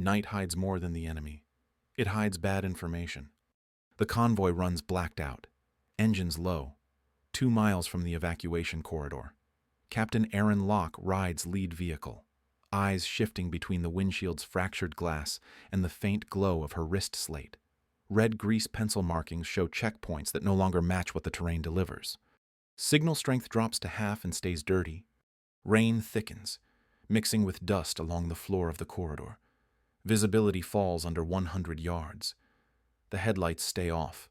Night hides more than the enemy. It hides bad information. The convoy runs blacked out. Engines low. 2 miles from the evacuation corridor. Captain Erin Locke rides lead vehicle, eyes shifting between the windshield's fractured glass and the faint glow of her wrist slate. Red grease pencil markings show checkpoints that no longer match what the terrain delivers. Signal strength drops to half and stays dirty. Rain thickens, mixing with dust along the floor of the corridor. Visibility falls under 100 yards. The headlights stay off.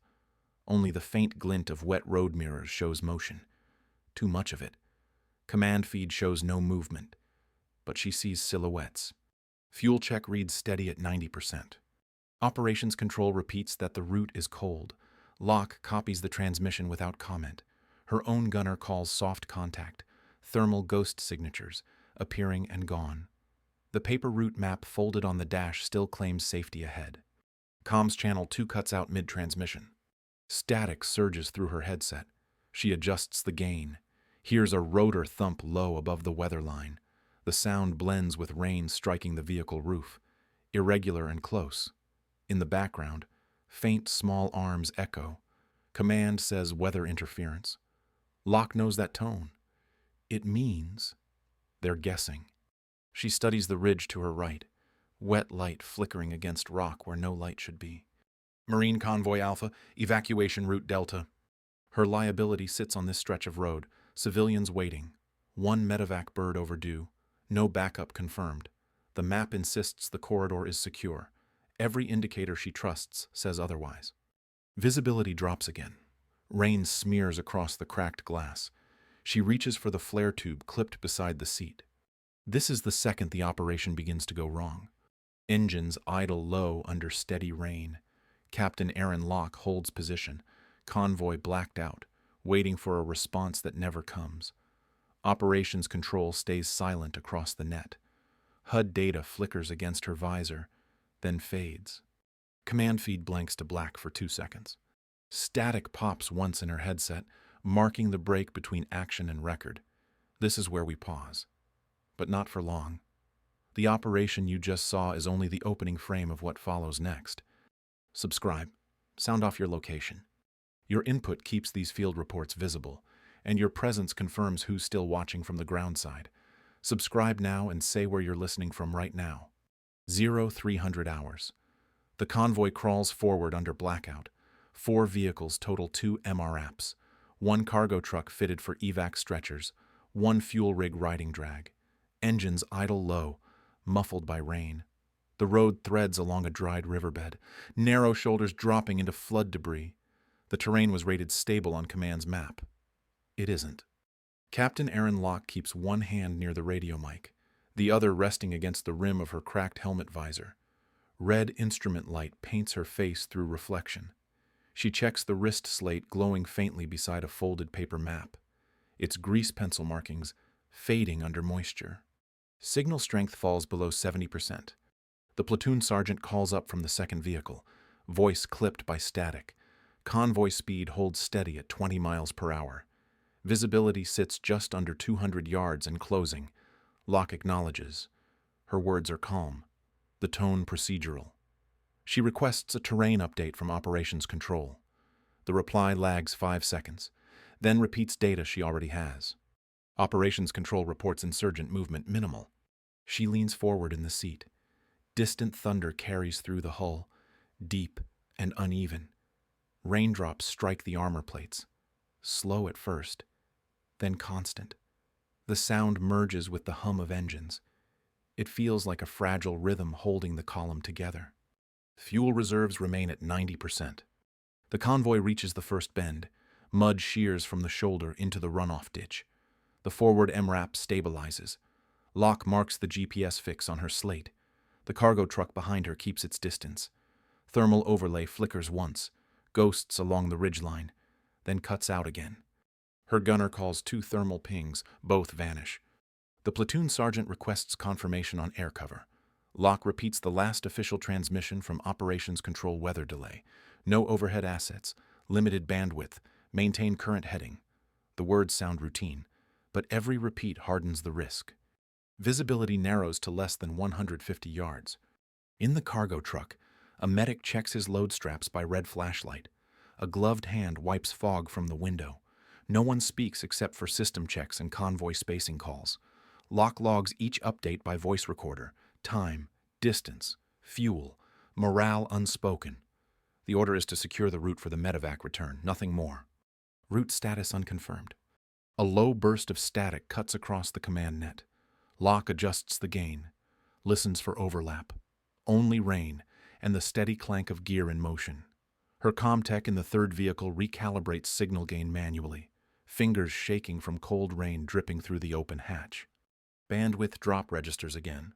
Only the faint glint of wet road mirrors shows motion. Too much of it. Command feed shows no movement, but she sees silhouettes. Fuel check reads steady at 90%. Operations control repeats that the route is cold. Locke copies the transmission without comment. Her own gunner calls soft contact, thermal ghost signatures, appearing and gone. The paper route map folded on the dash still claims safety ahead. Comms channel 2 cuts out mid-transmission. Static surges through her headset. She adjusts the gain. Hears a rotor thump low above the weather line. The sound blends with rain striking the vehicle roof, irregular and close. In the background, faint small arms echo. Command says weather interference. Locke knows that tone. It means they're guessing. She studies the ridge to her right, wet light flickering against rock where no light should be. Marine Convoy Alpha, evacuation route Delta. Her liability sits on this stretch of road, civilians waiting. One medevac bird overdue, no backup confirmed. The map insists the corridor is secure. Every indicator she trusts says otherwise. Visibility drops again. Rain smears across the cracked glass. She reaches for the flare tube clipped beside the seat. This is the second the operation begins to go wrong. Engines idle low under steady rain. Captain Erin Locke holds position, convoy blacked out, waiting for a response that never comes. Operations control stays silent across the net. HUD data flickers against her visor, then fades. Command feed blanks to black for 2 seconds. Static pops once in her headset, marking the break between action and record. This is where we pause. But not for long. The operation you just saw is only the opening frame of what follows next. Subscribe. Sound off your location. Your input keeps these field reports visible, and your presence confirms who's still watching from the ground side. Subscribe now and say where you're listening from right now. 0300 hours. The convoy crawls forward under blackout. 4 vehicles total 2 MRAPs. 1 cargo truck fitted for evac stretchers. 1 fuel rig riding drag. Engines idle low, muffled by rain. The road threads along a dried riverbed, narrow shoulders dropping into flood debris. The terrain was rated stable on command's map. It isn't. Captain Erin Locke keeps one hand near the radio mic, the other resting against the rim of her cracked helmet visor. Red instrument light paints her face through reflection. She checks the wrist slate glowing faintly beside a folded paper map, its grease pencil markings fading under moisture. Signal strength falls below 70%. The platoon sergeant calls up from the second vehicle, voice clipped by static. Convoy speed holds steady at 20 miles per hour. Visibility sits just under 200 yards and closing. Locke acknowledges. Her words are calm, the tone procedural. She requests a terrain update from operations control. The reply lags 5 seconds, then repeats data she already has. Operations control reports insurgent movement minimal. She leans forward in the seat. Distant thunder carries through the hull, deep and uneven. Raindrops strike the armor plates, slow at first, then constant. The sound merges with the hum of engines. It feels like a fragile rhythm holding the column together. Fuel reserves remain at 90%. The convoy reaches the first bend. Mud shears from the shoulder into the runoff ditch. The forward MRAP stabilizes. Locke marks the GPS fix on her slate. The cargo truck behind her keeps its distance. Thermal overlay flickers once, ghosts along the ridgeline, then cuts out again. Her gunner calls 2 thermal pings, both vanish. The platoon sergeant requests confirmation on air cover. Locke repeats the last official transmission from operations control weather delay. No overhead assets, limited bandwidth, maintain current heading. The words sound routine, but every repeat hardens the risk. Visibility narrows to less than 150 yards. In the cargo truck, a medic checks his load straps by red flashlight. A gloved hand wipes fog from the window. No one speaks except for system checks and convoy spacing calls. Locke logs each update by voice recorder. Time, distance, fuel, morale unspoken. The order is to secure the route for the medevac return, nothing more. Route status unconfirmed. A low burst of static cuts across the command net. Locke adjusts the gain, listens for overlap. Only rain and the steady clank of gear in motion. Her comtech in the third vehicle recalibrates signal gain manually, fingers shaking from cold rain dripping through the open hatch. Bandwidth drop registers again.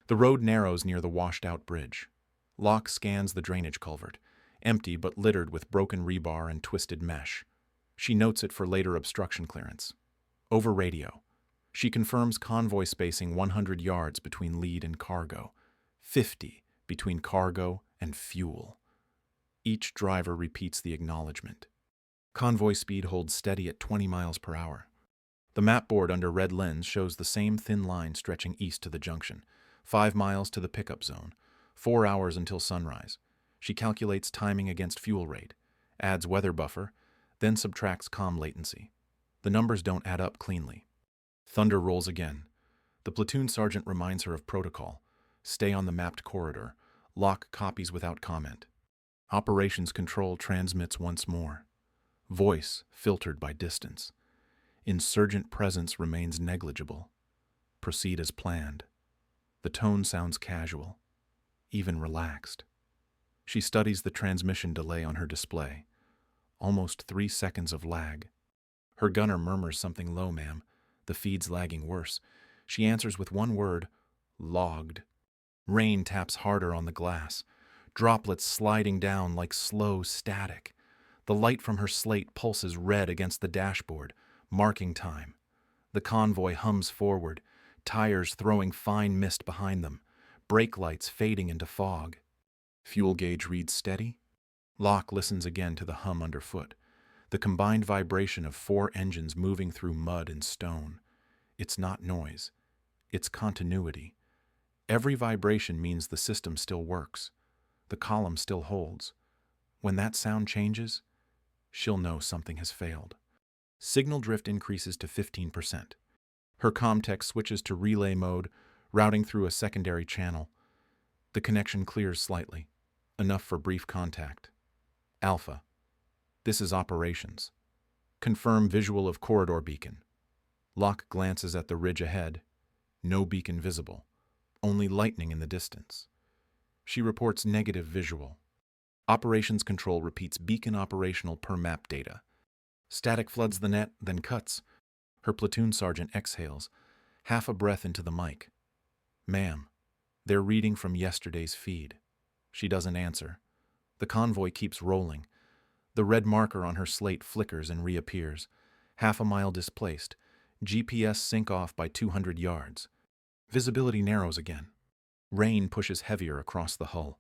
The road narrows near the washed-out bridge. Locke scans the drainage culvert, empty but littered with broken rebar and twisted mesh. She notes it for later obstruction clearance. Over radio, she confirms convoy spacing 100 yards between lead and cargo, 50 between cargo and fuel. Each driver repeats the acknowledgement. Convoy speed holds steady at 20 miles per hour. The map board under red lens shows the same thin line stretching east to the junction, 5 miles to the pickup zone, 4 hours until sunrise. She calculates timing against fuel rate, adds weather buffer, then subtracts comm latency. The numbers don't add up cleanly. Thunder rolls again. The platoon sergeant reminds her of protocol. Stay on the mapped corridor. Locke copies without comment. Operations control transmits once more. Voice filtered by distance. Insurgent presence remains negligible. Proceed as planned. The tone sounds casual, even relaxed. She studies the transmission delay on her display. Almost 3 seconds of lag. Her gunner murmurs something low, ma'am. The feed's lagging worse. She answers with one word, logged. Rain taps harder on the glass, droplets sliding down like slow static. The light from her slate pulses red against the dashboard, marking time. The convoy hums forward, tires throwing fine mist behind them, brake lights fading into fog. Fuel gauge reads steady. Locke listens again to the hum underfoot, the combined vibration of 4 engines moving through mud and stone. It's not noise. It's continuity. Every vibration means the system still works. The column still holds. When that sound changes, she'll know something has failed. Signal drift increases to 15%. Her comtech switches to relay mode, routing through a secondary channel. The connection clears slightly, enough for brief contact. Alpha. This is operations. Confirm visual of corridor beacon. Locke glances at the ridge ahead. No beacon visible. Only lightning in the distance. She reports negative visual. Operations control repeats beacon operational per map data. Static floods the net, then cuts. Her platoon sergeant exhales, half a breath into the mic. Ma'am, they're reading from yesterday's feed. She doesn't answer. The convoy keeps rolling. The red marker on her slate flickers and reappears. Half a mile displaced. GPS sync off by 200 yards. Visibility narrows again. Rain pushes heavier across the hull.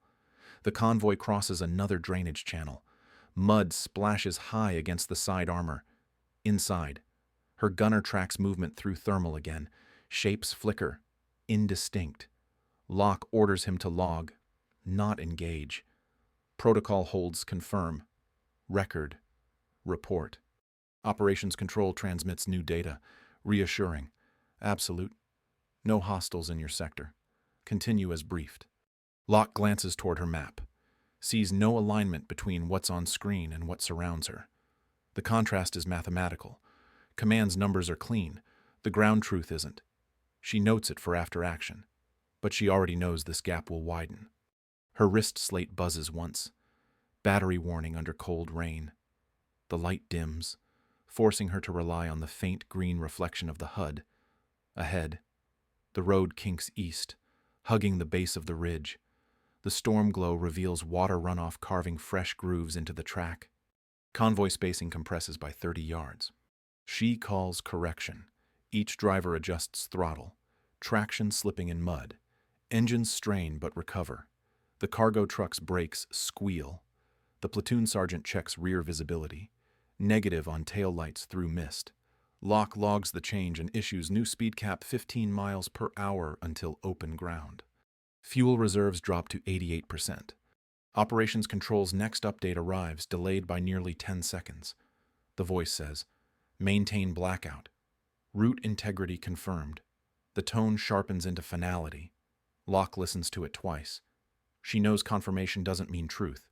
The convoy crosses another drainage channel. Mud splashes high against the side armor. Inside, her gunner tracks movement through thermal again. Shapes flicker. Indistinct. Locke orders him to log, not engage. Protocol holds confirm. Record. Report. Operations control transmits new data. Reassuring. Absolute. No hostiles in your sector. Continue as briefed. Locke glances toward her map. Sees no alignment between what's on screen and what surrounds her. The contrast is mathematical. Command's numbers are clean. The ground truth isn't. She notes it for after action. But she already knows this gap will widen. Her wrist slate buzzes once. Battery warning under cold rain. The light dims, forcing her to rely on the faint green reflection of the HUD. Ahead, the road kinks east, hugging the base of the ridge. The storm glow reveals water runoff carving fresh grooves into the track. Convoy spacing compresses by 30 yards. She calls correction. Each driver adjusts throttle. Traction slipping in mud. Engines strain but recover. The cargo truck's brakes squeal. The platoon sergeant checks rear visibility. Negative on tail lights through mist. Locke logs the change and issues new speed cap 15 miles per hour until open ground. Fuel reserves drop to 88%. Operations Control's next update arrives, delayed by nearly 10 seconds. The voice says, "Maintain blackout. Route integrity confirmed." The tone sharpens into finality. Locke listens to it twice. She knows confirmation doesn't mean truth.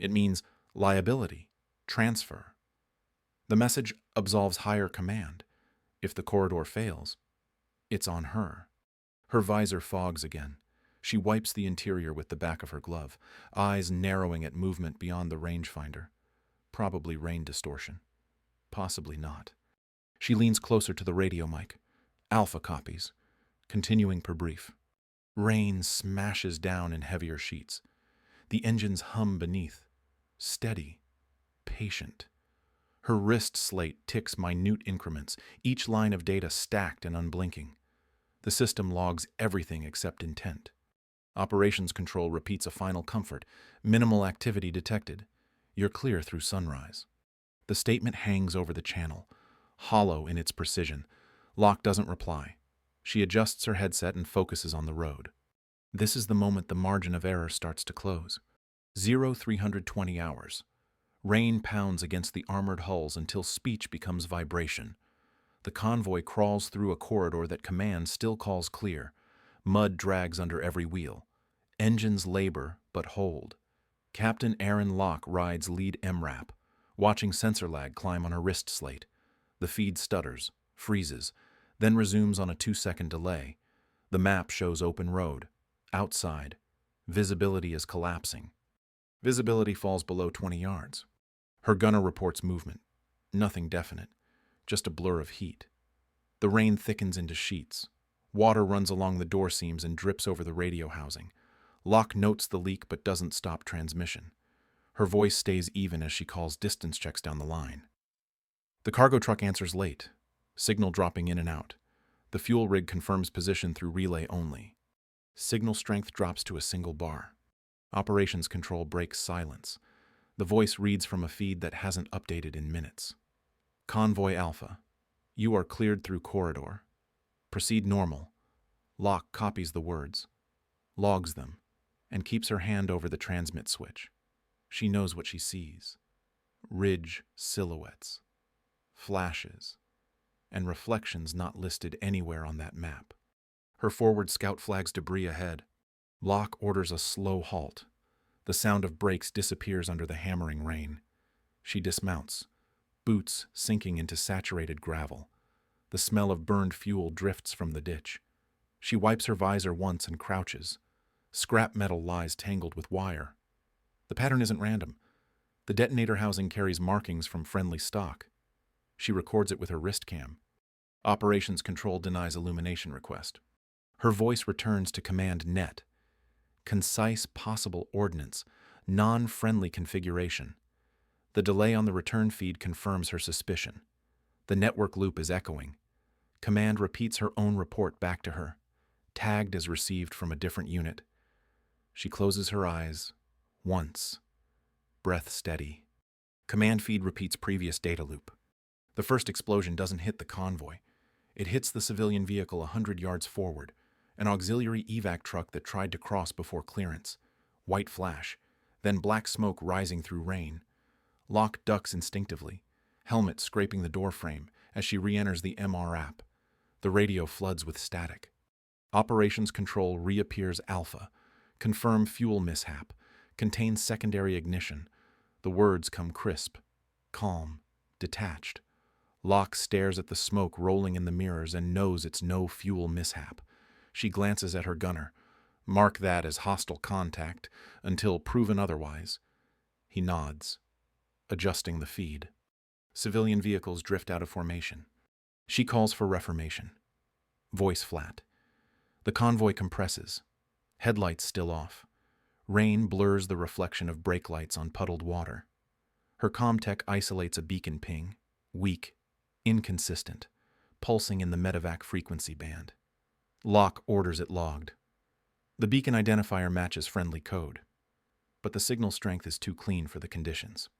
It means liability, transfer. The message absolves higher command. If the corridor fails, it's on her. Her visor fogs again. She wipes the interior with the back of her glove, eyes narrowing at movement beyond the rangefinder. Probably rain distortion. Possibly not. She leans closer to the radio mic. Alpha copies, continuing per brief. Rain smashes down in heavier sheets. The engines hum beneath. Steady. Patient. Her wrist slate ticks minute increments, each line of data stacked and unblinking. The system logs everything except intent. Operations Control repeats a final comfort. Minimal activity detected. You're clear through sunrise. The statement hangs over the channel, hollow in its precision. Locke doesn't reply. She adjusts her headset and focuses on the road. This is the moment the margin of error starts to close. 0320 hours. Rain pounds against the armored hulls until speech becomes vibration. The convoy crawls through a corridor that command still calls clear. Mud drags under every wheel. Engines labor but hold. Captain Erin Locke rides lead MRAP, watching sensor lag climb on her wrist slate. The feed stutters, freezes, then resumes on a 2-second delay. The map shows open road. Outside, visibility is collapsing. Visibility falls below 20 yards. Her gunner reports movement. Nothing definite, just a blur of heat. The rain thickens into sheets. Water runs along the door seams and drips over the radio housing. Locke notes the leak but doesn't stop transmission. Her voice stays even as she calls distance checks down the line. The cargo truck answers late, signal dropping in and out. The fuel rig confirms position through relay only. Signal strength drops to a single bar. Operations Control breaks silence. The voice reads from a feed that hasn't updated in minutes. Convoy Alpha, you are cleared through corridor. Proceed normal. Locke copies the words, logs them, and keeps her hand over the transmit switch. She knows what she sees. Ridge silhouettes, flashes, and reflections not listed anywhere on that map. Her forward scout flags debris ahead. Locke orders a slow halt. The sound of brakes disappears under the hammering rain. She dismounts, boots sinking into saturated gravel. The smell of burned fuel drifts from the ditch. She wipes her visor once and crouches. Scrap metal lies tangled with wire. The pattern isn't random. The detonator housing carries markings from friendly stock. She records it with her wrist cam. Operations Control denies illumination request. Her voice returns to command net. Concise possible ordnance, non-friendly configuration. The delay on the return feed confirms her suspicion. The network loop is echoing. Command repeats her own report back to her, tagged as received from a different unit. She closes her eyes, once. Breath steady. Command feed repeats previous data loop. The first explosion doesn't hit the convoy. It hits the civilian vehicle 100 yards forward, an auxiliary evac truck that tried to cross before clearance. White flash, then black smoke rising through rain. Locke ducks instinctively, helmet scraping the doorframe as she re-enters the MR app. The radio floods with static. Operations Control reappears Alpha. Confirm fuel mishap. Contains secondary ignition. The words come crisp, calm, detached. Locke stares at the smoke rolling in the mirrors and knows it's no fuel mishap. She glances at her gunner. Mark that as hostile contact until proven otherwise. He nods, adjusting the feed. Civilian vehicles drift out of formation. She calls for reformation. Voice flat. The convoy compresses. Headlights still off. Rain blurs the reflection of brake lights on puddled water. Her comtech isolates a beacon ping, weak, inconsistent, pulsing in the medevac frequency band. Locke orders it logged. The beacon identifier matches friendly code, but the signal strength is too clean for the conditions.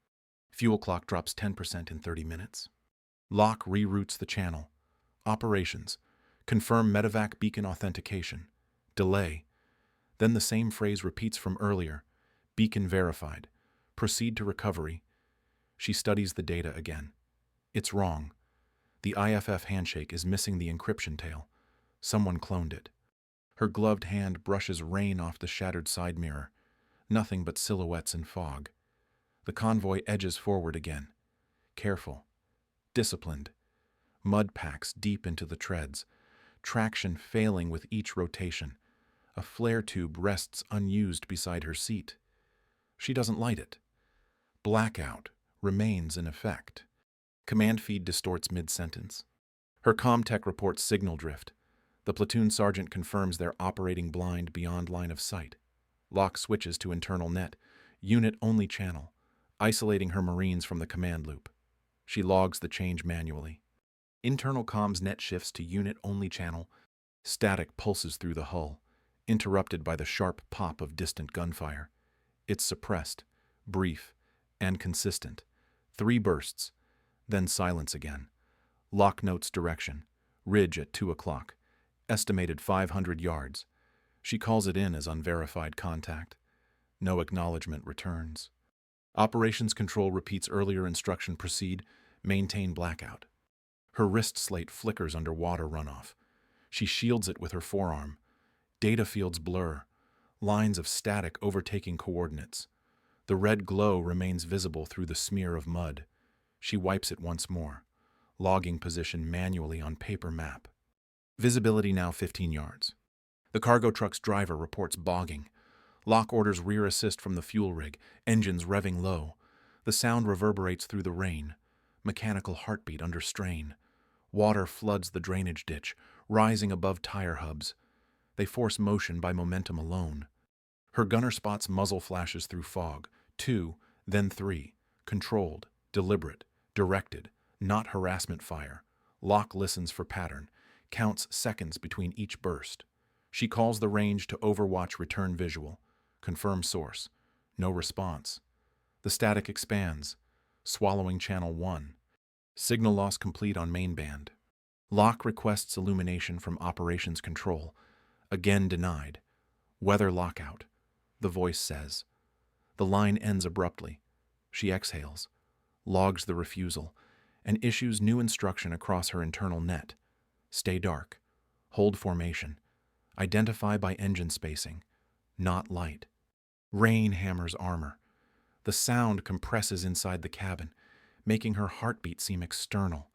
Fuel clock drops 10% in 30 minutes. Locke reroutes the channel. Operations. Confirm medevac beacon authentication. Delay. Then the same phrase repeats from earlier. Beacon verified. Proceed to recovery. She studies the data again. It's wrong. The IFF handshake is missing the encryption tail. Someone cloned it. Her gloved hand brushes rain off the shattered side mirror. Nothing but silhouettes and fog. The convoy edges forward again. Careful. Disciplined. Mud packs deep into the treads. Traction failing with each rotation. A flare tube rests unused beside her seat. She doesn't light it. Blackout remains in effect. Command feed distorts mid-sentence. Her comm-tech reports signal drift. The platoon sergeant confirms they're operating blind beyond line of sight. Locke switches to internal net, unit-only channel, isolating her Marines from the command loop. She logs the change manually. Internal comms net shifts to unit-only channel. Static pulses through the hull, interrupted by the sharp pop of distant gunfire. It's suppressed, brief, and consistent. 3 bursts, then silence again. Locke notes direction. Ridge at 2 o'clock. Estimated 500 yards. She calls it in as unverified contact. No acknowledgement returns. Operations Control repeats earlier instruction: proceed, maintain blackout. Her wrist slate flickers under water runoff. She shields it with her forearm. Data fields blur, lines of static overtaking coordinates. The red glow remains visible through the smear of mud. She wipes it once more, logging position manually on paper map. Visibility now 15 yards. The cargo truck's driver reports bogging. Locke orders rear assist from the fuel rig, engines revving low. The sound reverberates through the rain. Mechanical heartbeat under strain. Water floods the drainage ditch, rising above tire hubs. They force motion by momentum alone. Her gunner spots muzzle flashes through fog. 2, then 3. Controlled, deliberate, directed, not harassment fire. Locke listens for pattern, counts seconds between each burst. She calls the range to Overwatch return visual. Confirm source. No response. The static expands, swallowing channel 1. Signal loss complete on main band. Locke requests illumination from Operations Control. Again denied. Weather lockout, the voice says. The line ends abruptly. She exhales, logs the refusal, and issues new instruction across her internal net. Stay dark. Hold formation. Identify by engine spacing, not light. Rain hammers armor. The sound compresses inside the cabin, making her heartbeat seem external.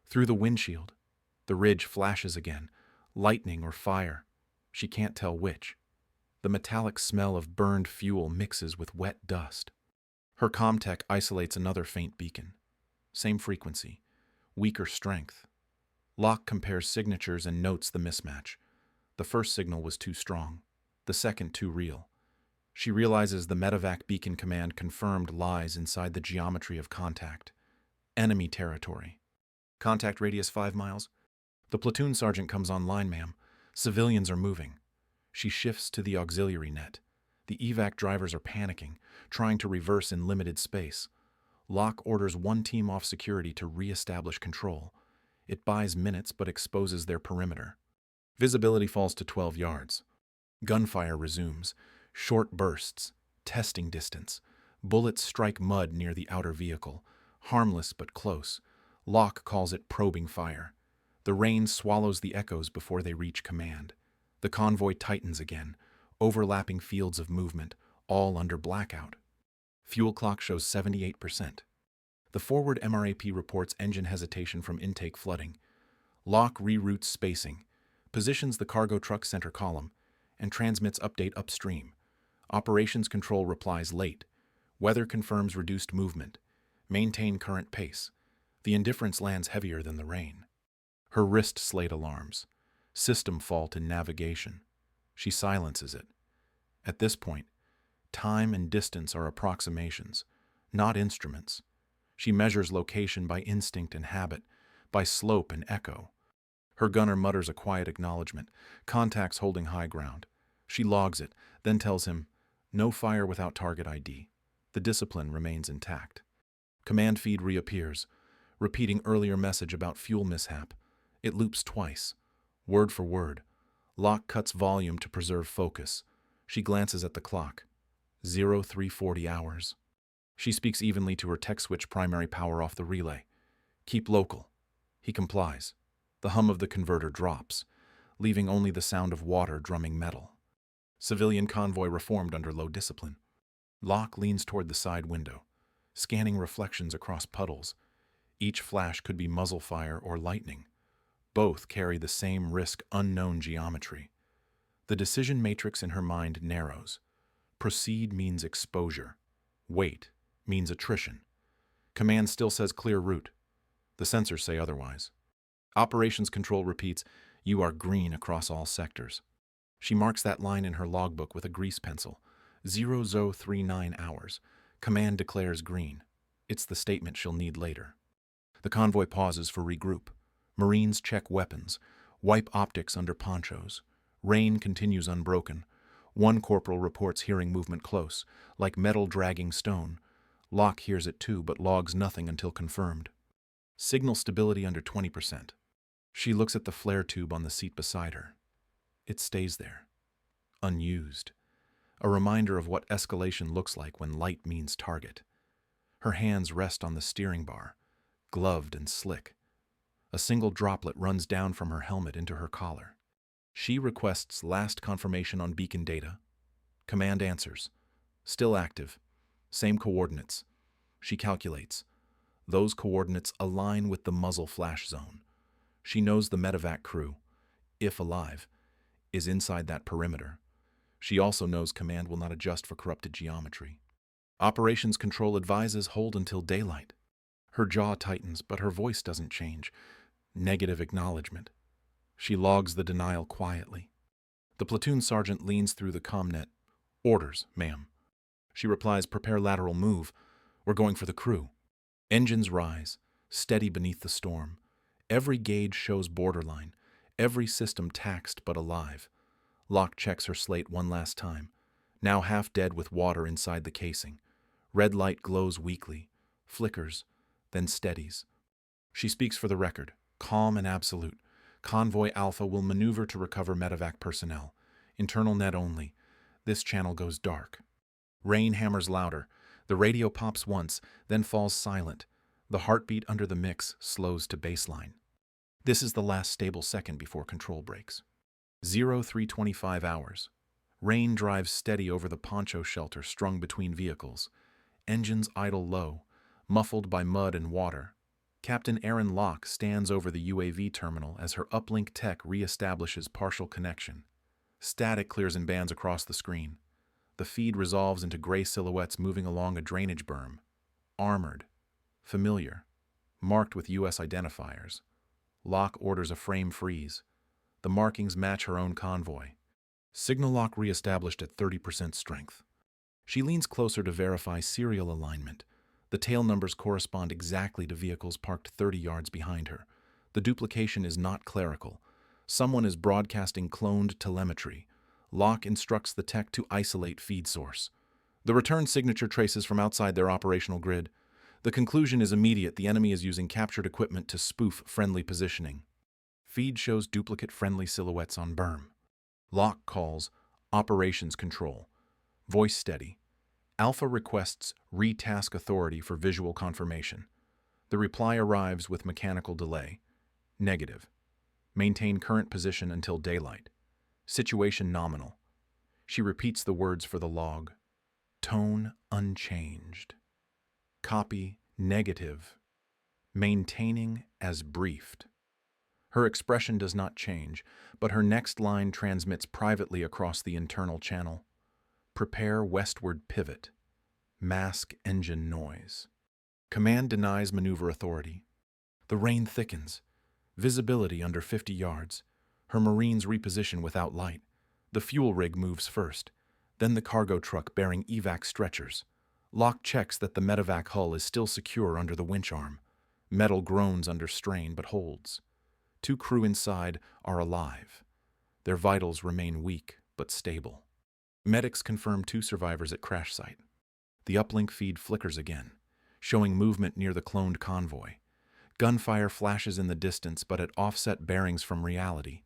Through the windshield, the ridge flashes again, lightning or fire. She can't tell which. The metallic smell of burned fuel mixes with wet dust. Her comm-tech isolates another faint beacon. Same frequency, weaker strength. Locke compares signatures and notes the mismatch. The first signal was too strong, the second too real. She realizes the medevac beacon command confirmed lies inside the geometry of contact. Enemy territory. Contact radius 5 miles. The platoon sergeant comes online, ma'am. Civilians are moving. She shifts to the auxiliary net. The evac drivers are panicking, trying to reverse in limited space. Locke orders one team off security to re-establish control. It buys minutes but exposes their perimeter. Visibility falls to 12 yards. Gunfire resumes. Short bursts. Testing distance. Bullets strike mud near the outer vehicle. Harmless but close. Locke calls it probing fire. The rain swallows the echoes before they reach command. The convoy tightens again, overlapping fields of movement, all under blackout. Fuel clock shows 78%. The forward MRAP reports engine hesitation from intake flooding. Locke reroutes spacing, positions the cargo truck center column, and transmits update upstream. Operations Control replies late. Weather confirms reduced movement. Maintain current pace. The indifference lands heavier than the rain. Her wrist slate alarms. System fault in navigation. She silences it. At this point, time and distance are approximations, not instruments. She measures location by instinct and habit, by slope and echo. Her gunner mutters a quiet acknowledgement, contacts holding high ground. She logs it, then tells him, no fire without target ID. The discipline remains intact. Command feed reappears, repeating earlier message about fuel mishap. It loops twice, word for word. Locke cuts volume to preserve focus. She glances at the clock. 0340 hours. She speaks evenly to her tech switch primary power off the relay. Keep local. He complies. The hum of the converter drops, leaving only the sound of water drumming metal. Civilian convoy reformed under low discipline. Locke leans toward the side window, scanning reflections across puddles. Each flash could be muzzle fire or lightning. Both carry the same risk unknown geometry. The decision matrix in her mind narrows. Proceed means exposure. Wait means attrition. Command still says clear route. The sensors say otherwise. Operations Control repeats, you are green across all sectors. She marks that line in her logbook with a grease pencil. 0039 hours. Command declares green. It's the statement she'll need later. The convoy pauses for regroup. Marines check weapons, wipe optics under ponchos. Rain continues unbroken. One corporal reports hearing movement close, like metal dragging stone. Locke hears it too, but logs nothing until confirmed. Signal stability under 20%. She looks at the flare tube on the seat beside her. It stays there, unused. A reminder of what escalation looks like when light means target. Her hands rest on the steering bar, gloved and slick. A single droplet runs down from her helmet into her collar. She requests last confirmation on beacon data. Command answers. Still active. Same coordinates. She calculates. Those coordinates align with the muzzle flash zone. She knows the medevac crew, if alive, is inside that perimeter. She also knows command will not adjust for corrupted geometry. Operations Control advises hold until daylight. Her jaw tightens, but her voice doesn't change. Negative acknowledgement. She logs the denial quietly. The platoon sergeant leans through the comnet. Orders, ma'am. She replies, prepare lateral move. We're going for the crew. Engines rise, steady beneath the storm. Every gauge shows borderline, every system taxed but alive. Locke checks her slate one last time, now half dead with water inside the casing. Red light glows weakly, flickers, then steadies. She speaks for the record, calm and absolute. Convoy Alpha will maneuver to recover medevac personnel. Internal net only. This channel goes dark. Rain hammers louder. The radio pops once, then falls silent. The heartbeat under the mix slows to baseline. This is the last stable second before control breaks. 0325 hours. Rain drives steady over the poncho shelter strung between vehicles. Engines idle low, muffled by mud and water. Captain Erin Locke stands over the UAV terminal as her uplink tech reestablishes partial connection. Static clears in bands across the screen. The feed resolves into gray silhouettes moving along a drainage berm. Armored. Familiar. Marked with U.S. identifiers. Locke orders a frame freeze. The markings match her own convoy. Signal lock reestablished at 30% strength. She leans closer to verify serial alignment. The tail numbers correspond exactly to vehicles parked 30 yards behind her. The duplication is not clerical. Someone is broadcasting cloned telemetry. Locke instructs the tech to isolate feed source. The return signature traces from outside their operational grid. The conclusion is immediate. The enemy is using captured equipment to spoof friendly positioning. Feed shows duplicate friendly silhouettes on berm. Locke calls Operations Control. Voice steady. Alpha requests retask authority for visual confirmation. The reply arrives with mechanical delay. Negative. Maintain current position until daylight. Situation nominal. She repeats the words for the log. Tone unchanged. Copy negative. Maintaining as briefed. Her expression does not change, but her next line transmits privately across the internal channel. Prepare westward pivot. Mask engine noise. Command denies maneuver authority. The rain thickens. Visibility under 50 yards. Her Marines reposition without light. The fuel rig moves first, then the cargo truck bearing evac stretchers. Locke checks that the medevac hull is still secure under the winch arm. Metal groans under strain but holds. 2 crew inside are alive. Their vitals remain weak but stable. Medics confirm 2 survivors at crash site. The uplink feed flickers again, showing movement near the cloned convoy. Gunfire flashes in the distance but at offset bearings from reality.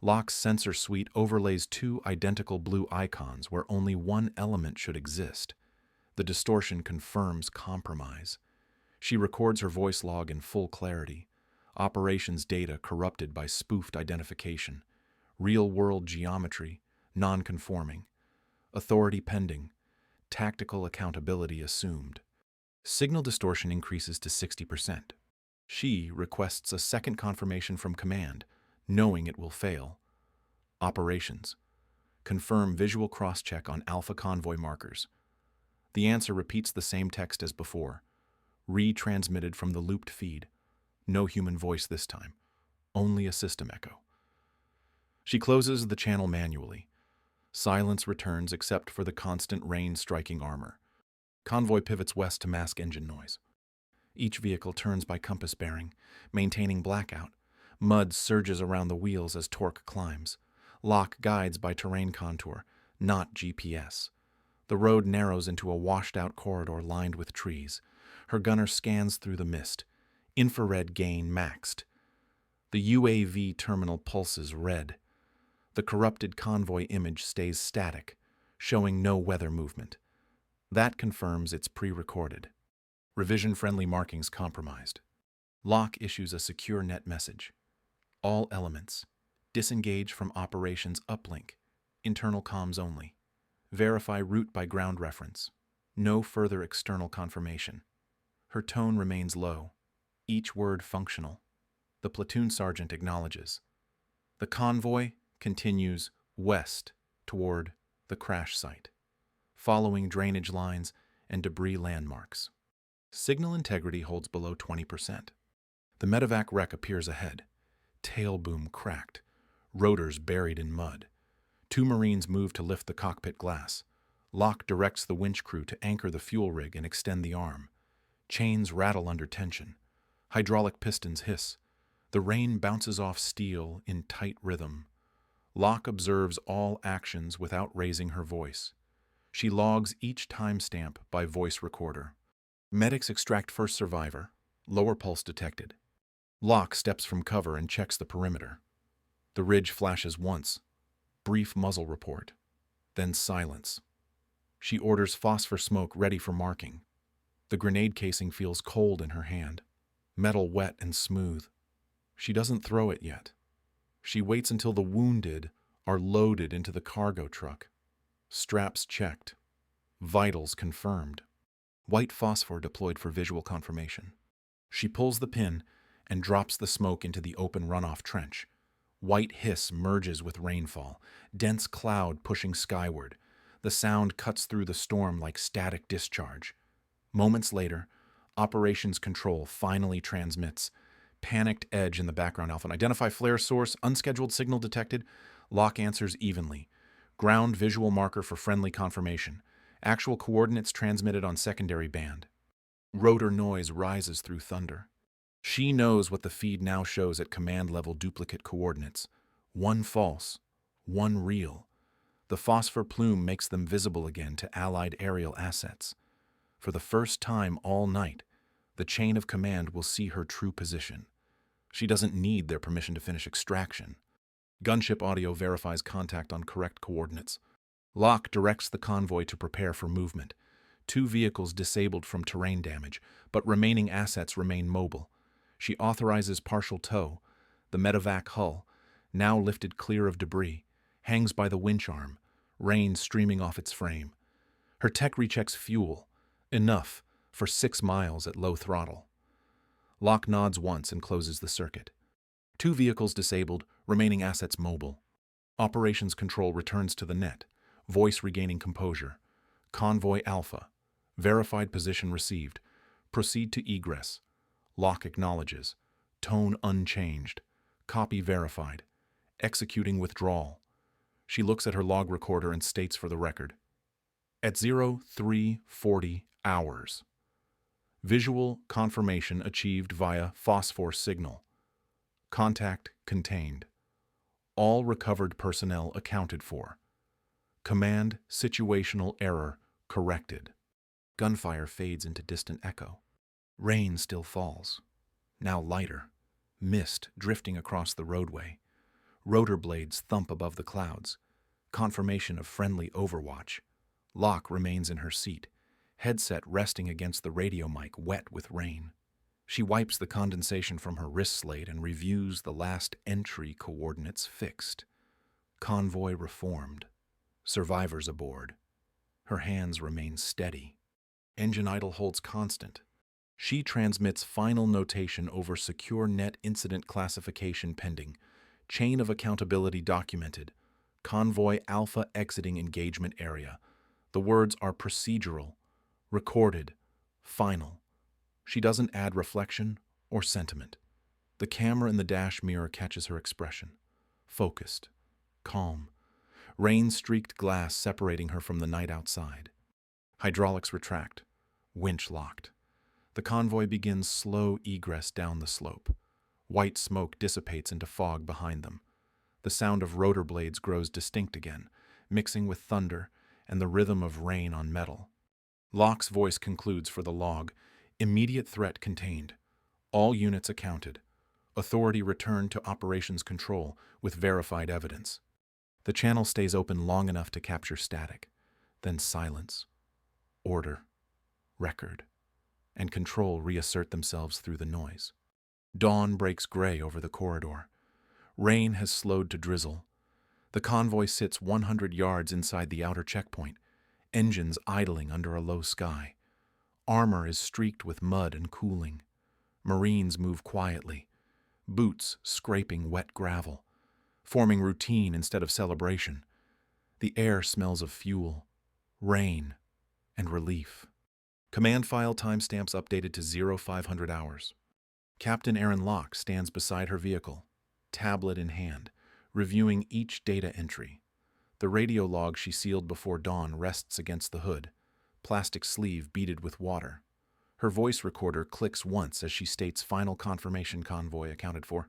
Locke's sensor suite overlays two identical blue icons where only one element should exist. The distortion confirms compromise. She records her voice log in full clarity. Operations data corrupted by spoofed identification. Real-world geometry, non-conforming. Authority pending. Tactical accountability assumed. Signal distortion increases to 60%. She requests a second confirmation from command, knowing it will fail. Operations. Confirm visual cross-check on Alpha convoy markers. The answer repeats the same text as before. Retransmitted from the looped feed. No human voice this time. Only a system echo. She closes the channel manually. Silence returns except for the constant rain striking armor. Convoy pivots west to mask engine noise. Each vehicle turns by compass bearing, maintaining blackout. Mud surges around the wheels as torque climbs. Locke guides by terrain contour, not GPS. The road narrows into a washed-out corridor lined with trees. Her gunner scans through the mist. Infrared gain maxed. The UAV terminal pulses red. The corrupted convoy image stays static, showing no weather movement. That confirms it's pre-recorded. Revision-friendly markings compromised. Locke issues a secure net message. All elements. Disengage from operations uplink. Internal comms only. Verify route by ground reference. No further external confirmation. Her tone remains low. Each word functional. The platoon sergeant acknowledges. The convoy continues west toward the crash site, following drainage lines and debris landmarks. Signal integrity holds below 20%. The medevac wreck appears ahead. Tail boom cracked. Rotors buried in mud. Two Marines move to lift the cockpit glass. Locke directs the winch crew to anchor the fuel rig and extend the arm. Chains rattle under tension. Hydraulic pistons hiss. The rain bounces off steel in tight rhythm. Locke observes all actions without raising her voice. She logs each timestamp by voice recorder. Medics extract first survivor. Lower pulse detected. Locke steps from cover and checks the perimeter. The ridge flashes once. Brief muzzle report. Then silence. She orders phosphor smoke ready for marking. The grenade casing feels cold in her hand. Metal wet and smooth. She doesn't throw it yet. She waits until the wounded are loaded into the cargo truck. Straps checked. Vitals confirmed. White phosphor deployed for visual confirmation. She pulls the pin and drops the smoke into the open runoff trench. White hiss merges with rainfall, dense cloud pushing skyward. The sound cuts through the storm like static discharge. Moments later, Operations Control finally transmits. Panicked edge in the background alpha. Identify flare source, unscheduled signal detected. Locke answers evenly. Ground visual marker for friendly confirmation. Actual coordinates transmitted on secondary band. Rotor noise rises through thunder. She knows what the feed now shows at command level duplicate coordinates. One false, one real. The phosphor plume makes them visible again to Allied aerial assets. For the first time all night, the chain of command will see her true position. She doesn't need their permission to finish extraction. Gunship audio verifies contact on correct coordinates. Locke directs the convoy to prepare for movement. Two vehicles disabled from terrain damage, but remaining assets remain mobile. She authorizes partial tow. The medevac hull, now lifted clear of debris, hangs by the winch arm, rain streaming off its frame. Her tech rechecks fuel, enough for 6 miles at low throttle. Locke nods once and closes the circuit. Two vehicles disabled, remaining assets mobile. Operations Control returns to the net, voice regaining composure. Convoy Alpha. Verified position received. Proceed to egress. Locke acknowledges. Tone unchanged. Copy verified. Executing withdrawal. She looks at her log recorder and states for the record. At 0340 hours. Visual confirmation achieved via phosphor signal. Contact contained. All recovered personnel accounted for. Command situational error corrected. Gunfire fades into distant echo. Rain still falls, now lighter, mist drifting across the roadway. Rotor blades thump above the clouds. Confirmation of friendly overwatch. Locke remains in her seat, headset resting against the radio mic wet with rain. She wipes the condensation from her wrist slate and reviews the last entry coordinates fixed. Convoy reformed. Survivors aboard. Her hands remain steady. Engine idle holds constant. She transmits final notation over secure net incident classification pending. Chain of accountability documented. Convoy Alpha exiting engagement area. The words are procedural, recorded, final. She doesn't add reflection or sentiment. The camera in the dash mirror catches her expression. Focused, calm. Rain-streaked glass separating her from the night outside. Hydraulics retract. Winch locked. The convoy begins slow egress down the slope. White smoke dissipates into fog behind them. The sound of rotor blades grows distinct again, mixing with thunder and the rhythm of rain on metal. Locke's voice concludes for the log. Immediate threat contained. All units accounted. Authority returned to operations control with verified evidence. The channel stays open long enough to capture static, then silence, order, record, and control reassert themselves through the noise. Dawn breaks gray over the corridor. Rain has slowed to drizzle. The convoy sits 100 yards inside the outer checkpoint, engines idling under a low sky. Armor is streaked with mud and cooling. Marines move quietly, boots scraping wet gravel, forming routine instead of celebration. The air smells of fuel, rain, and relief. Command file timestamps updated to 0500 hours. Captain Erin Locke stands beside her vehicle, tablet in hand, reviewing each data entry. The radio log she sealed before dawn rests against the hood, plastic sleeve beaded with water. Her voice recorder clicks once as she states final confirmation convoy accounted for.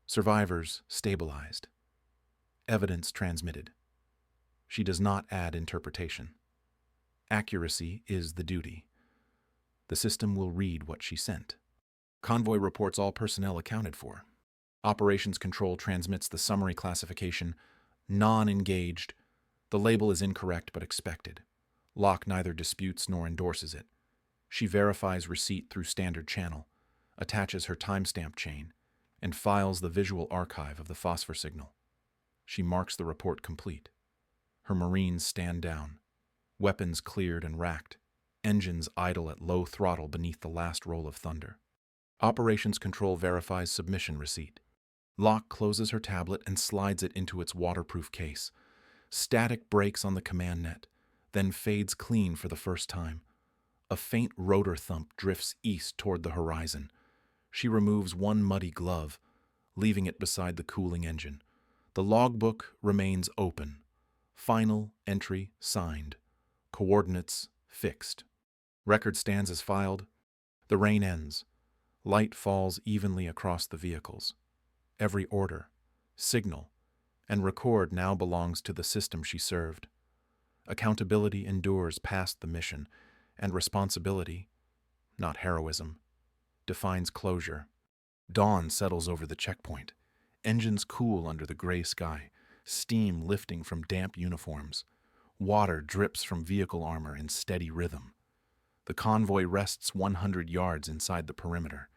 Survivors stabilized. Evidence transmitted. She does not add interpretation. Accuracy is the duty. The system will read what she sent. Convoy reports all personnel accounted for. Operations Control transmits the summary classification, non-engaged. The label is incorrect but expected. Locke neither disputes nor endorses it. She verifies receipt through standard channel, attaches her timestamp chain, and files the visual archive of the phosphor signal. She marks the report complete. Her Marines stand down, weapons cleared and racked, engines idle at low throttle beneath the last roll of thunder. Operations Control verifies submission receipt. Locke closes her tablet and slides it into its waterproof case. Static breaks on the command net, then fades clean for the first time. A faint rotor thump drifts east toward the horizon. She removes one muddy glove, leaving it beside the cooling engine. The logbook remains open. Final entry signed. Coordinates fixed. Record stands as filed. The rain ends. Light falls evenly across the vehicles. Every order, signal, and record now belongs to the system she served. Accountability endures past the mission, and responsibility, not heroism, defines closure. Dawn settles over the checkpoint. Engines cool under the gray sky, steam lifting from damp uniforms. Water drips from vehicle armor in steady rhythm. The convoy rests 100 yards inside the perimeter.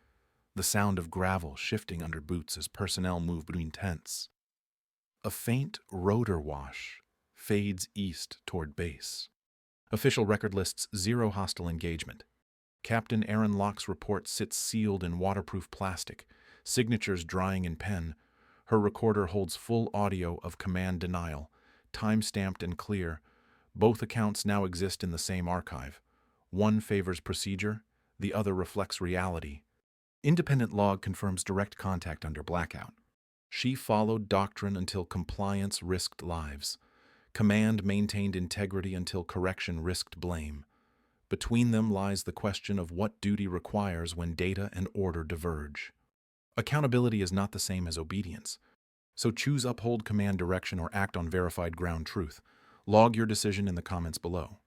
The sound of gravel shifting under boots as personnel move between tents. A faint rotor wash fades east toward base. Official record lists 0 hostile engagement. Captain Erin Locke's report sits sealed in waterproof plastic, signatures drying in pen. Her recorder holds full audio of command denial, time-stamped and clear. Both accounts now exist in the same archive. One favors procedure, the other reflects reality. Independent log confirms direct contact under blackout. She followed doctrine until compliance risked lives. Command maintained integrity until correction risked blame. Between them lies the question of what duty requires when data and order diverge. Accountability is not the same as obedience. So choose uphold command direction or act on verified ground truth. Log your decision in the comments below.